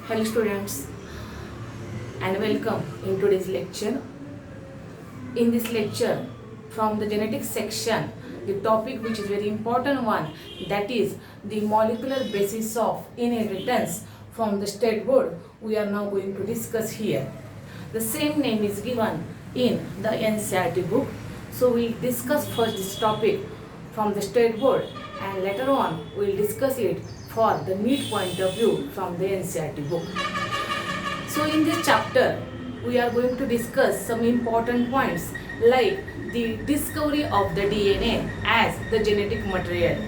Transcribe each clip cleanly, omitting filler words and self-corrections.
Hello students and welcome in today's lecture. In this lecture from the genetics section, the topic which is very important one, that is the molecular basis of inheritance from the state board, we are now going to discuss here. The same name is given in the NCERT book. So we will discuss first this topic from the state board and later on we will discuss it for the NEET point of view from the NCERT book. So in this chapter, we are going to discuss some important points like the discovery of the DNA as the genetic material.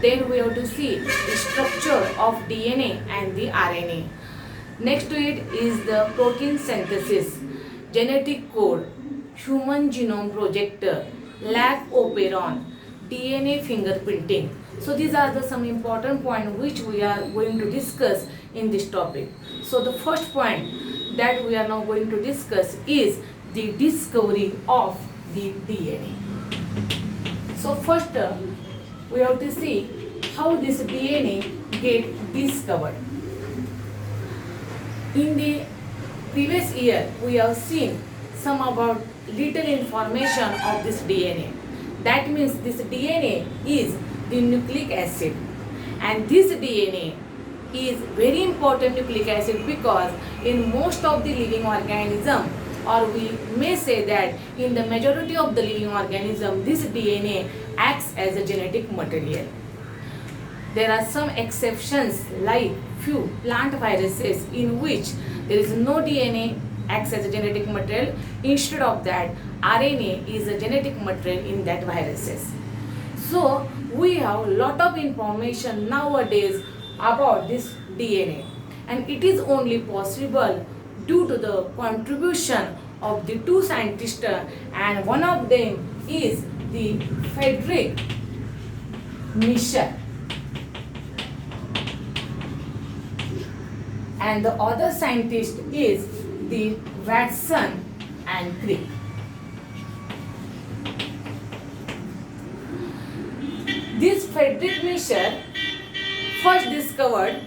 Then we have to see the structure of DNA and the RNA. Next to it is the protein synthesis, genetic code, human genome projector, lab operon, DNA fingerprinting. So these are the some important points which we are going to discuss in this topic. So the first point that we are now going to discuss is the discovery of the DNA. So first we have to see how this DNA get discovered. In the previous year we have seen some about little information of this DNA. That means this DNA is the nucleic acid, and this DNA is very important nucleic acid because in most of the living organism, or we may say that in the majority of the living organism, this DNA acts as a genetic material. There are some exceptions like few plant viruses in which there is no DNA acts as a genetic material. Instead of that, RNA is a genetic material in that viruses. So we have a lot of information nowadays about this DNA, and it is only possible due to the contribution of the two scientists, and one of them is the Friedrich Michel and the other scientist is the Watson and Crick. This Friedrich Michel first discovered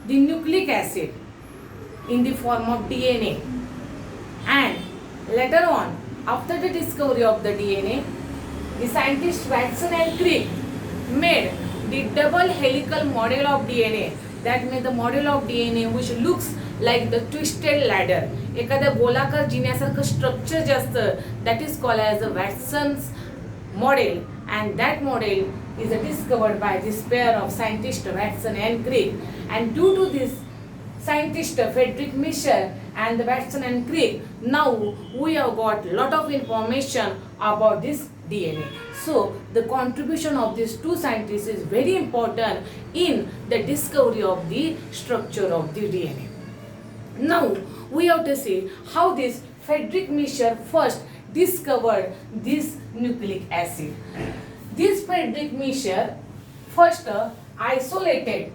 the nucleic acid in the form of DNA, and later on, after the discovery of the DNA, the scientists Watson and Crick made the double helical model of DNA. That means the model of DNA which looks like the twisted ladder. एखाद्या गोलाकार जिन्यासारखं structure जे असतं, that is called as the Watson's model, and that model is discovered by this pair of scientists Watson and Crick. And due to this scientist Friedrich Michel and the Watson and Crick, now we have got lot of information about this DNA. So the contribution of these two scientists is very important in the discovery of the structure of the DNA. Now we have to see how this Friedrich Michel first discovered this nucleic acid. This Friedrich Michel first isolated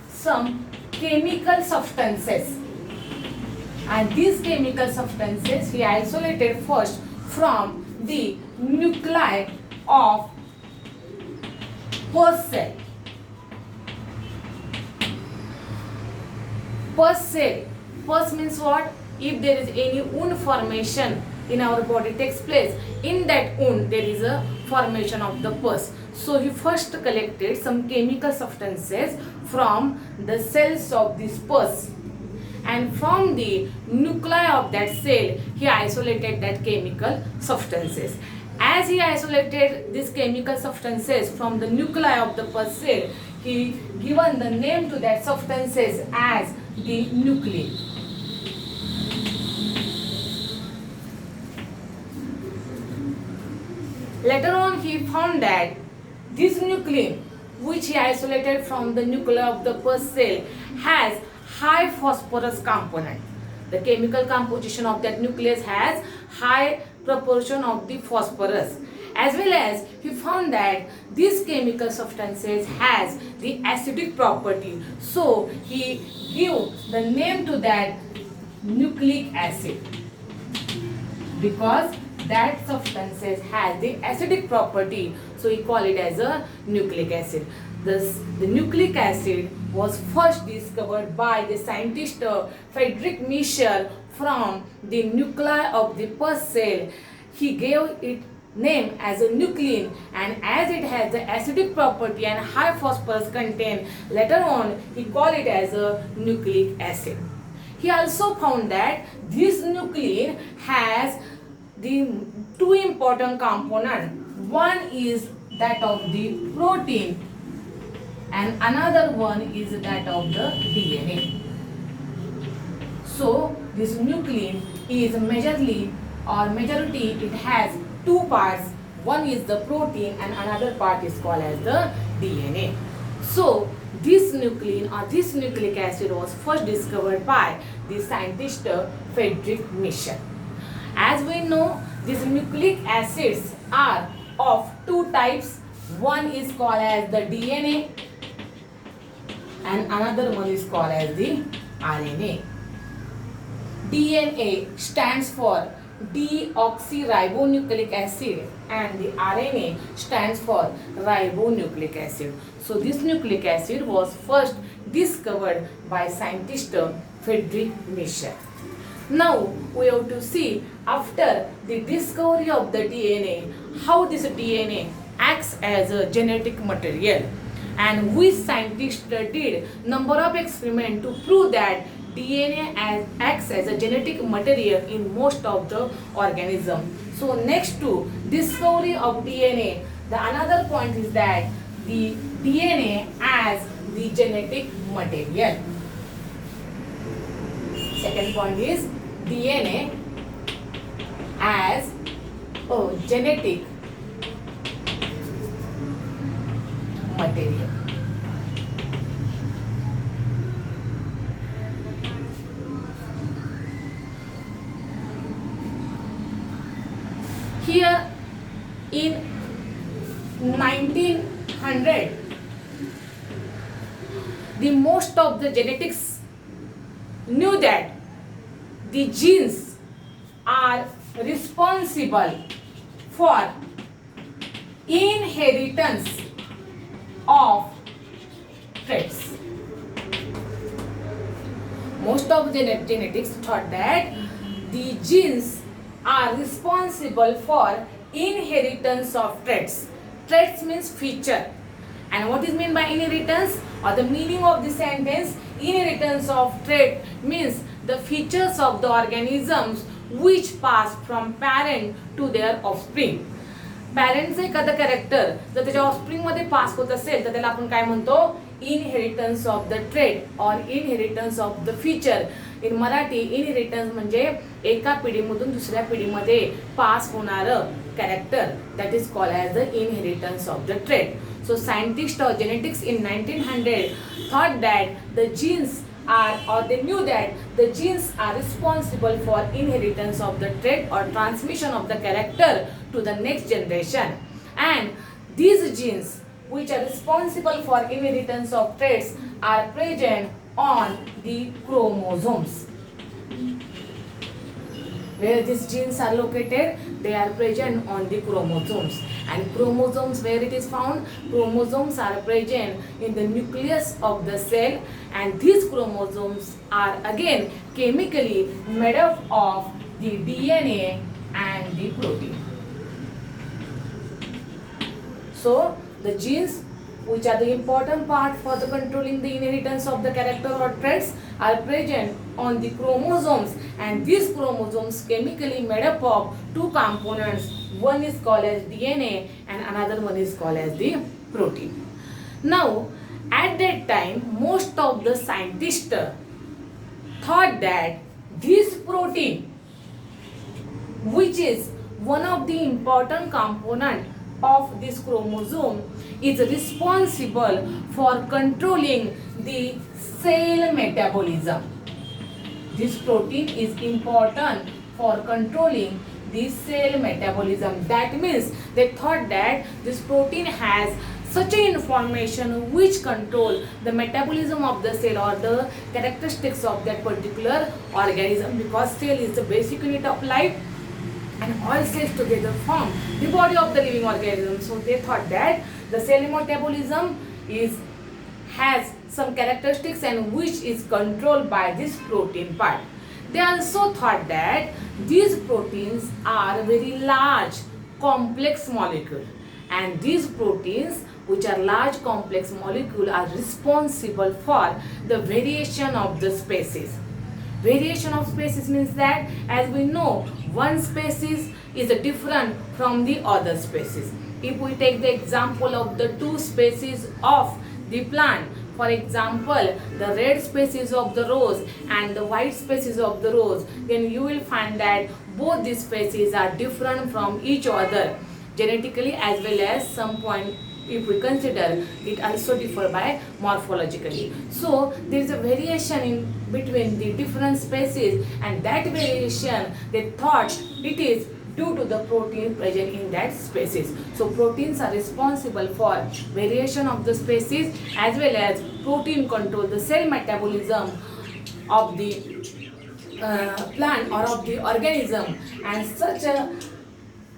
some chemical substances, and these chemical substances he isolated first from the nuclei of pus cell. Pus means what? If there is any wound formation in our body takes place, in that wound there is a formation of the pus. So he first collected some chemical substances from the cells of this pus, and from the nuclei of that cell he isolated that chemical substances. As he isolated these chemical substances from the nuclei of the pus cell, he given the name to that substances as the nuclei. Later on he found that this nuclei which he isolated from the nuclei of the pus cell has high phosphorus component. The chemical composition of that nucleus has high proportion of the phosphorus, as well as he found that these chemical substances has the acidic property. So he gave the name to that nucleic acid because that substances has the acidic property. So so he called it as a nucleic acid. The nucleic acid was first discovered by the scientist Friedrich Michel from the nuclei of the first cell. He gave it name as a nuclein, and as it has the acidic property and high phosphorus content, later on he called it as a nucleic acid. He also found that this nuclein has the two important components. One is that of the protein and another one is that of the DNA. So this nuclein is majority it has two parts. One is the protein and another part is called as the DNA. So this nuclein or this nucleic acid was first discovered by the scientist Friedrich Michel. As we know, these nucleic acids are of two types. One is called as the DNA and another one is called as the RNA. DNA stands for deoxyribonucleic acid and the RNA stands for ribonucleic acid. So this nucleic acid was first discovered by scientist Friedrich Michel. Now we have to see, after the discovery of the DNA, how this DNA acts as a genetic material, and we scientists did number of experiments to prove that DNA acts as a genetic material in most of the organism. So next to discovery of DNA, the another point is that the DNA as the genetic material. Second point is DNA as a genetic material. Here in 1900, the most of the genetics knew that the genes are responsible for inheritance of traits. Most of the genetics thought that the genes are responsible for inheritance of traits. Traits means feature. And what is meant by inheritance, or the meaning of the sentence? Inheritance of trait means the features of the organisms which pass from parent to their offspring. पॅरेंटचं एखादं character जर त्याच्या offspring मध्ये पास होत असेल तर त्याला आपण काय म्हणतो? इनहेरिटन्स ऑफ द ट्रेट और inheritance of the feature. In Marathi inheritance म्हणजे एका पिढीमधून दुसऱ्या पिढीमध्ये पास होणारं character, that is called as the inheritance of the trait. So scientists of genetics in 1900 thought that the genes they knew that the genes are responsible for inheritance of the trait or transmission of the character to the next generation. And these genes which are responsible for inheritance of traits are present on the chromosomes. Where these genes are located, they are present on the chromosomes. And chromosomes, where it is found? Chromosomes are present in the nucleus of the cell, and these chromosomes are again chemically made up of the DNA and the protein. So the genes, which are the important part for the controlling the inheritance of the character or traits, are present on the chromosomes, and these chromosomes chemically made up of two components. One is called as DNA and another one is called as the protein. Now at that time most of the scientists thought that this protein, which is one of the important component of this chromosome, is responsible for controlling the cell metabolism. This protein is important for controlling the cell metabolism. That means they thought that this protein has such an information which control the metabolism of the cell or the characteristics of that particular organism, because cell is the basic unit of life and all cells together form the body of the living organism. So they thought that the cell metabolism has some characteristics and which is controlled by this protein part. They also thought that these proteins are very large complex molecule, and these proteins which are large complex molecule are responsible for the variation of the species. Variation of species means that, as we know, one species is different from the other species. If we take the example of the two species of the plant, for example, the red species of the rose and the white species of the rose, then you will find that both these species are different from each other genetically, as well as some point if we consider it also differ by morphologically. So there is a variation in between the different species, and that variation they thought it is due to the protein present in that species. So proteins are responsible for variation of the species as well as protein control the cell metabolism of the plant or of the organism, and such a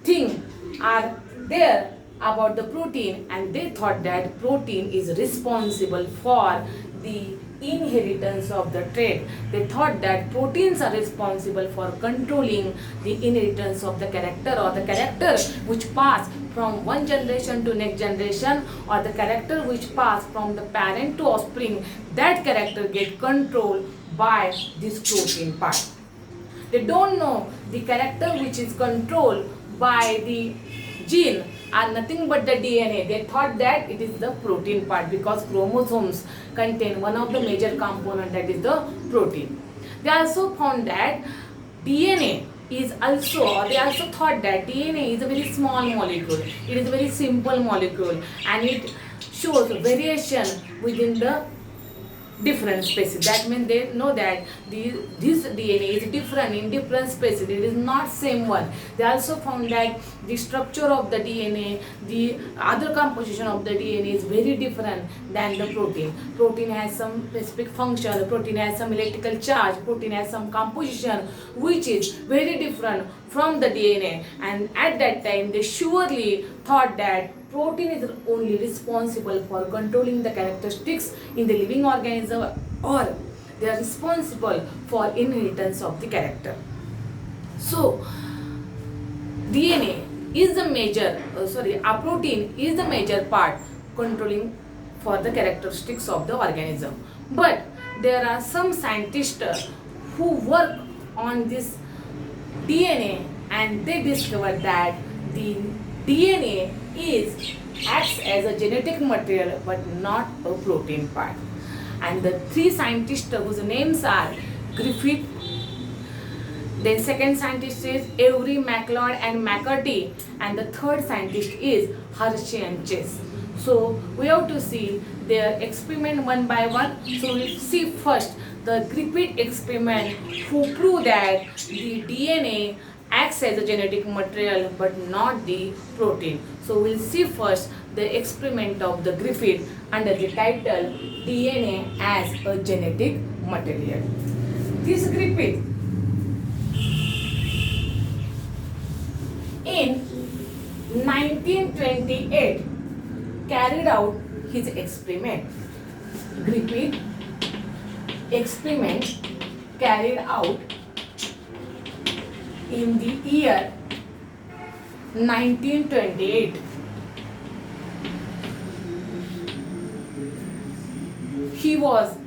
thing are there about the protein, and they thought that protein is responsible for the inheritance of the trait. They thought that proteins are responsible for controlling the inheritance of the character, or the character which pass from one generation to next generation, or the character which pass from the parent to offspring. That character get controlled by this protein part. They don't know the character which is controlled by the gene are nothing but the DNA. They thought that it is the protein part, because chromosomes contain one of the major component, that is the protein. They also found that DNA is also, or they also thought that DNA is a very small molecule. It is a very simple molecule, and it shows variation within the different species. That means they know that this DNA is different in different species. It is not same one. They also found that the structure of the DNA, the other composition of the DNA is very different than the protein. Protein has some specific function. Protein has some electrical charge. Protein has some composition which is very different from the DNA. And at that time, they surely thought that protein is only responsible for controlling the characteristics in the living organism, or they are responsible for inheritance of the character. So DNA is the major, a protein is the major part controlling for the characteristics of the organism. But there are some scientists who work on this DNA, and they discovered that the DNA acts as a genetic material but not a protein part. And the three scientists whose names are Griffith, then second scientist is Avery, MacLeod and McCarty, and the third scientist is Hershey and Chase. So we have to see their experiment one by one. So we'll see first the Griffith experiment, who proved that the DNA acts as a genetic material but not the protein. So we'll see first the experiment of the Griffith under the title DNA as a genetic material. This Griffith in 1928 carried out his experiment. Griffith experiment carried out in the year 1928. He was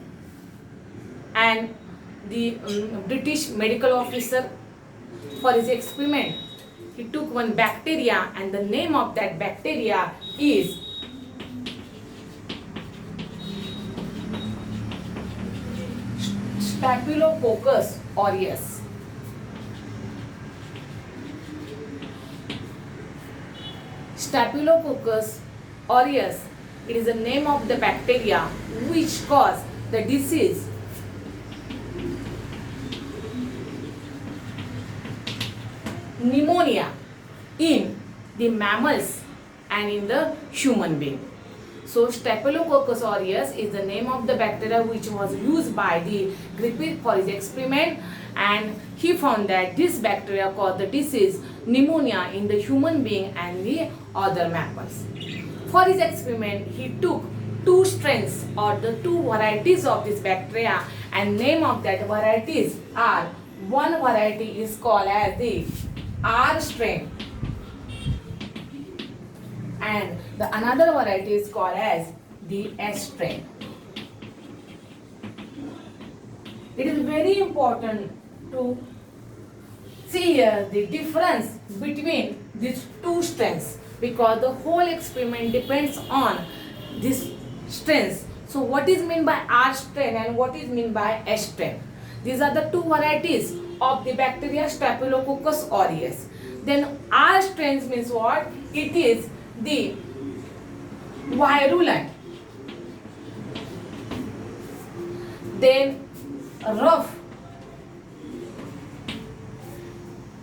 the British medical officer. For his experiment, he took one bacteria, and the name of that bacteria is Staphylococcus aureus. Staphylococcus aureus, it is the name of the bacteria which cause the disease pneumonia in the mammals and in the human being. So Staphylococcus aureus is the name of the bacteria which was used by the Griffith for his experiment, and he found that this bacteria caused the disease pneumonia in the human being and the other mammals. For his experiment, he took two strains or the two varieties of this bacteria, and name of that varieties are, one variety is called as the R strain and the another variety is called as the S strain. It is very important to see here the difference between these two strains, because the whole experiment depends on these strains. So what is meant by R strain and what is meant by S strain? These are the two varieties of the bacteria Staphylococcus aureus. Then R strains means what? It is the virulent, then rough,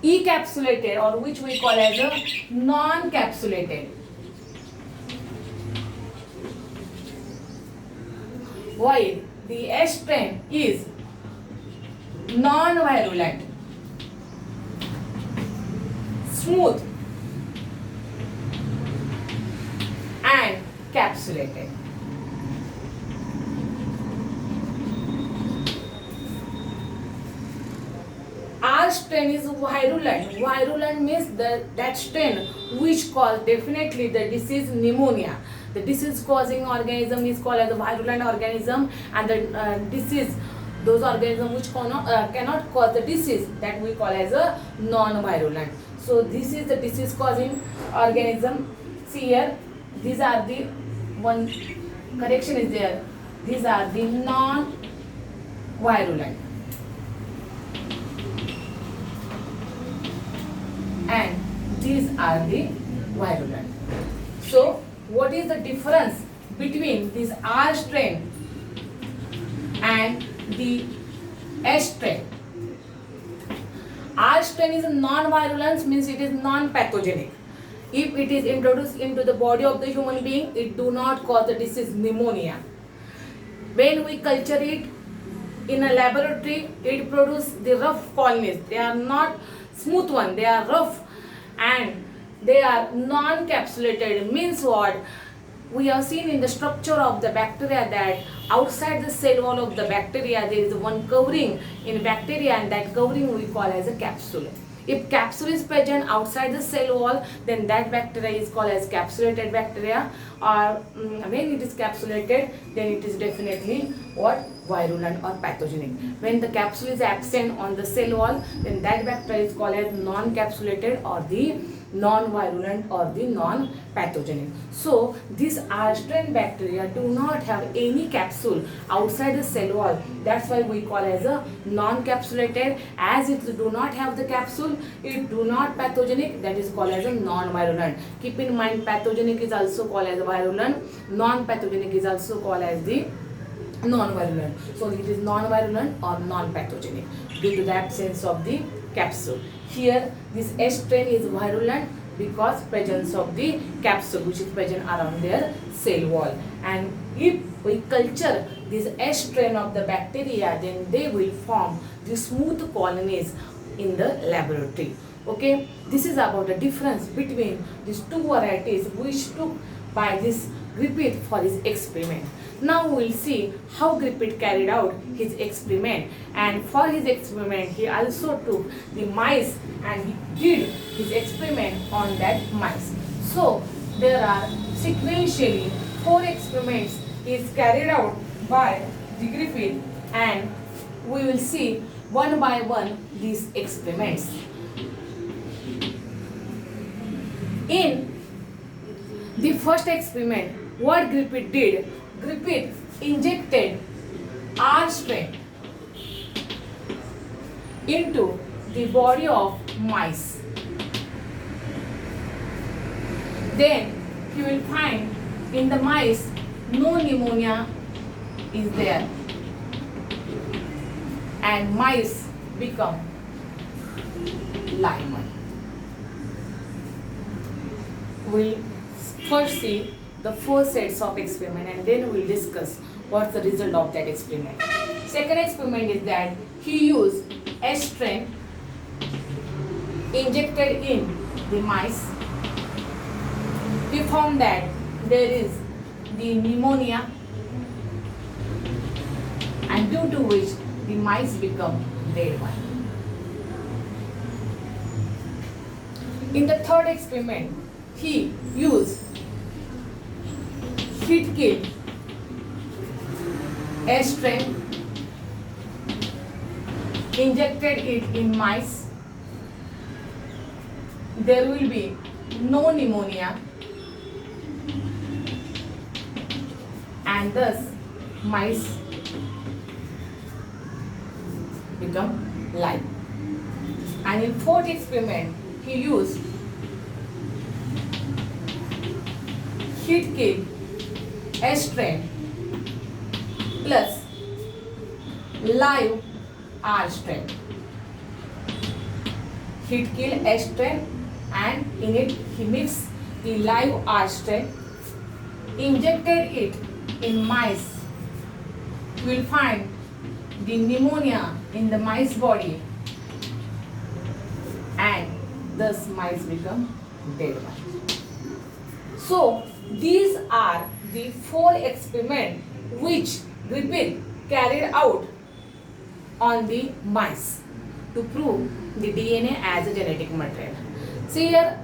encapsulated, or which we call as a non-capsulated. While the S strain is non-virulent, smooth and capsulated. R strain is virulent. Virulent means that strain which cause definitely the disease pneumonia. The disease causing organism is called as a virulent organism, and the disease, those organisms which cannot cause the disease, that we call as a non-virulent. So this is the disease causing organism. See here, these are the one correction is there. These are the non-virulent and these are the virulent. So what is the difference between this R strain and the S strain? R strain is a non-virulence, means it is non-pathogenic. If it is introduced into the body of the human being, it do not cause the disease pneumonia. When we culture it in a laboratory, it produces the rough colonies. They are not smooth one, they are rough and they are non-capsulated. Means what? We have seen in the structure of the bacteria that outside the cell wall of the bacteria there is one covering in bacteria, and that covering we call as a capsule. If capsule is present outside the cell wall, then that bacteria is called as capsulated bacteria, or when it is capsulated, then it is definitely what? Virulent or pathogenic. When the capsule is absent on the cell wall, then that bacteria is called as non-capsulated or the non-virulent or the non-pathogenic. So these R strain bacteria do not have any capsule outside the cell wall. That's why we call as a non-capsulated. As it do not have the capsule, it do not pathogenic, that is called as a non-virulent. Keep in mind, pathogenic is also called as virulent, non-pathogenic is also called as the non-virulent. So it is non-virulent or non-pathogenic due to the absence of the capsule. Here this S strain is virulent because presence of the capsule which is present around their cell wall. And if we culture this S strain of the bacteria, then they will form the smooth colonies in the laboratory. Okay, this is about the difference between these two varieties which took by this Griffith for his experiment. Now we will see how Griffith carried out his experiment, and for his experiment he also took the mice and he did his experiment on that mice. So there are sequentially 4 experiments is carried out by the Griffith, and we will see one by one these experiments. In the first experiment, what Griffith did, Griffith injected R strain into the body of mice. Then you will find in the mice no pneumonia is there, and mice become live. We'll first see the first sets of experiment and then we'll discuss what's the result of that experiment. Second experiment is that he used estrin injected in the mice. He found that there is the pneumonia, and due to which the mice become dead one. In the third experiment, he used heat kill estrin, injected it in mice. There will be no pneumonia, and thus mice become live. And in fourth experiment, he used heat kill estrin plus live R strain. Heat kill estrin, and in it he mixed the live R strain, injected it in mice. You will find the pneumonia in the mice body, and thus mice become dead one. So these are the 4 experiments which Griffith carried out on the mice to prove the DNA as a genetic material. See here,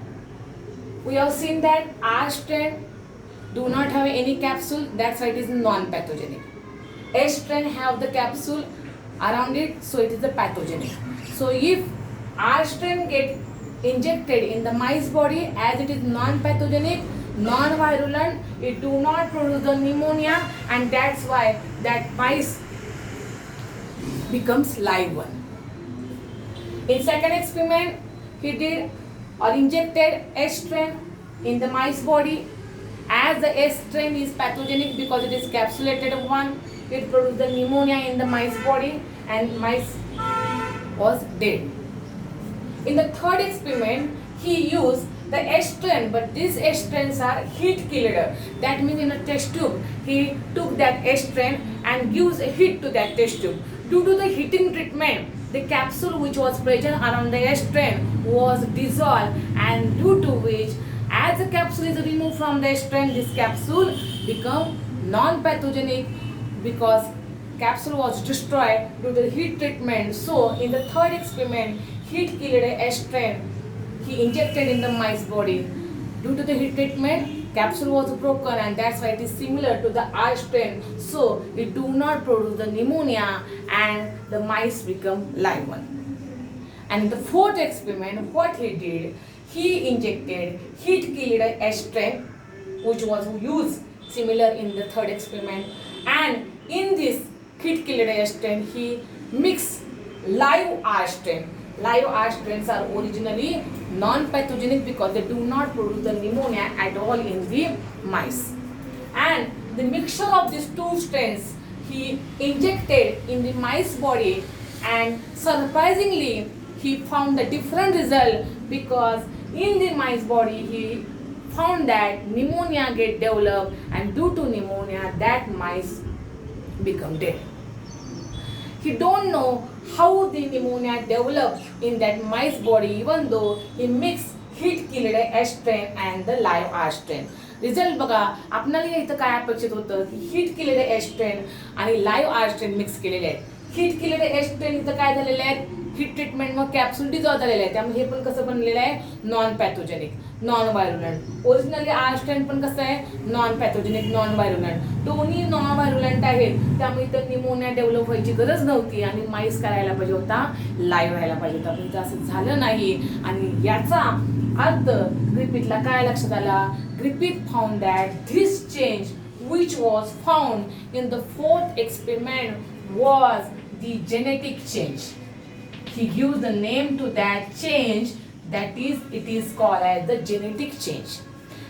we have seen that R strain do not have any capsule, that's why it is non-pathogenic. S strain have the capsule around it, so it is the pathogenic. So if R strain get injected in the mice body, as it is non-pathogenic, non-virulent, it do not produce the pneumonia, and that's why that mice becomes live one. In second experiment, he did or injected S strain in the mice body. As the S strain is pathogenic because it is capsulated one, it produced the pneumonia in the mice body and mice was dead. In the third experiment, he used the S strain, but these S strains are heat killed. That means in a test tube, he took that S strain and gives a heat to that test tube. Due to the heating treatment, the capsule which was present around the S strain was dissolved, and due to which, as the capsule is removed from the S strain, this capsule become non-pathogenic because capsule was destroyed due to the heat treatment. So in the third experiment, heat killed S strain. He injected in the mice body. Due to the heat treatment, capsule was broken, and that's why it is similar to the R strain. So it do not produce the pneumonia, and the mice become live one. And in the fourth experiment, what he did, he injected heat killed S strain, which was used similar in the third experiment, and in this heat killed S strain, he mixed live R strain. Live R strains are originally non-pathogenic because they do not produce the pneumonia at all in the mice. And the mixture of these two strains he injected in the mice body, and surprisingly he found a different result because in the mice body he found that pneumonia get developed, and due to pneumonia that mice become dead. He don't know how the pneumonia developed in that mice body, even though he mixed heat killed S strain and the live R strain. Result बघा, आपल्याला इथं काय अपेक्षित होतं की heat केलेले S strain आणि live R strain mix केलेले आहेत. हीट केलेले एस स्ट्रेन इथं काय झालेले आहेत, हीट ट्रीटमेंट मग कॅप्सूल डिझॉल्व झालेले आहे, त्यामुळे हे पण कसं बनलेलं आहे, non pathogenic, non virulent. Originally R strain पण कसं आहे, नॉन पॅथोजेनिक, नॉन व्हायरुलंट. दोन्ही नॉन व्हायरुलंट आहेत, त्यामुळे इथं निमोनिया डेव्हलप व्हायची गरज नव्हती आणि माईस करायला पाहिजे होता, लाईव्ह व्हायला पाहिजे होता, पण असं झालं नाही. आणि याचा अर्थ ग्रिफिथला काय लक्षात आला, Griffith found that this change which was found in the fourth experiment was the genetic change. He gives the name to that change, that is, it is called as the genetic change.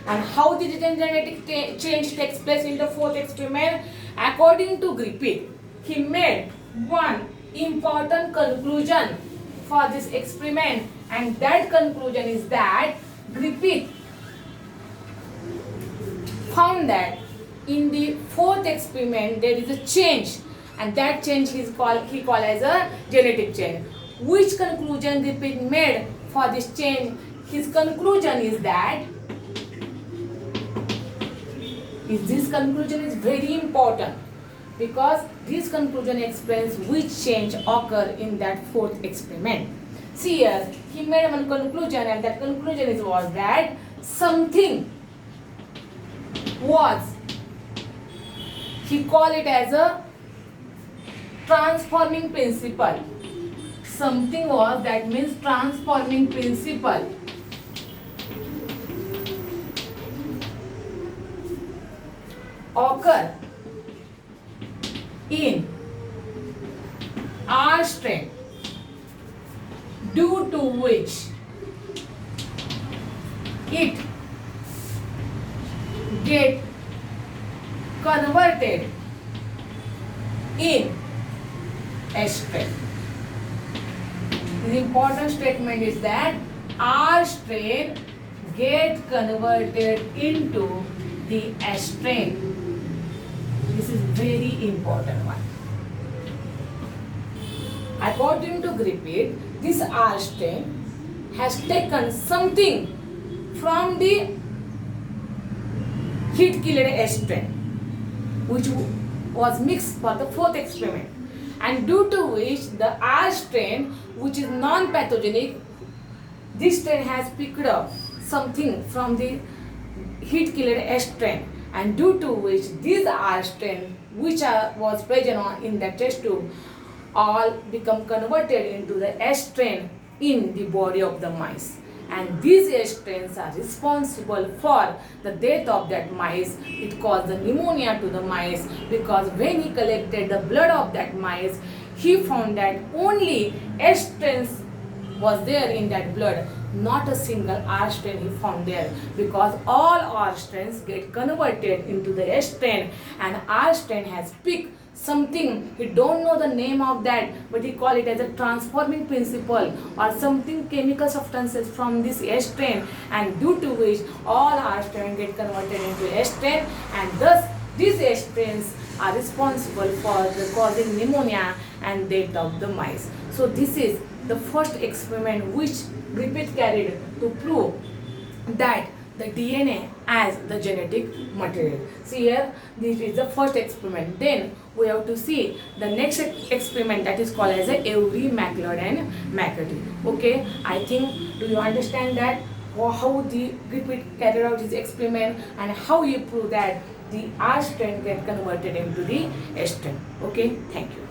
And how the genetic change takes place in the fourth experiment? According to Griffith, he made one important conclusion for this experiment, and that conclusion is that Griffith found that in the fourth experiment there is a change, and that change he called as a genetic change. Which conclusion Griffith made for this change? His conclusion is that this conclusion is very important, because this conclusion explains which change occurred in that fourth experiment. See here, he made one conclusion, and that conclusion was that something was, he called it as a transforming principle. Something was, that means transforming principle. Occur in R strain, due to which it get converted in S strain. The important statement is that R strain get converted into the S strain. This is very important one. According to Griffith, this R strain has taken something from the heat killed S strain, which was mixed for the fourth experiment, and due to which the R strain, which is non-pathogenic, this strain has picked up something from the heat killed S strain, and due to which this R strain, which was present in the test tube, all become converted into the S strain in the body of the mice. And these S strains are responsible for the death of that mice. It caused the pneumonia to the mice, because when he collected the blood of that mice, he found that only S strains was there in that blood, not a single R strain he found there, because all R strains get converted into the S strain, and R strain has picked something, he don't know the name of that, but he call it as a transforming principle or something, chemical substances from this S strain, and due to which all R strain get converted into S strain, and thus these S strains are responsible for the causing pneumonia and death of the mice. So this is the first experiment which Griffith carried to prove that the DNA as the genetic material. See here, this is the first experiment. Then we have to see the next experiment, that is called as a Avery, MacLeod and McCarty. Okay, I think, do you understand that how the Griffith carried out his experiment and how he proved that the R strain get converted into the S strain. Okay, thank you.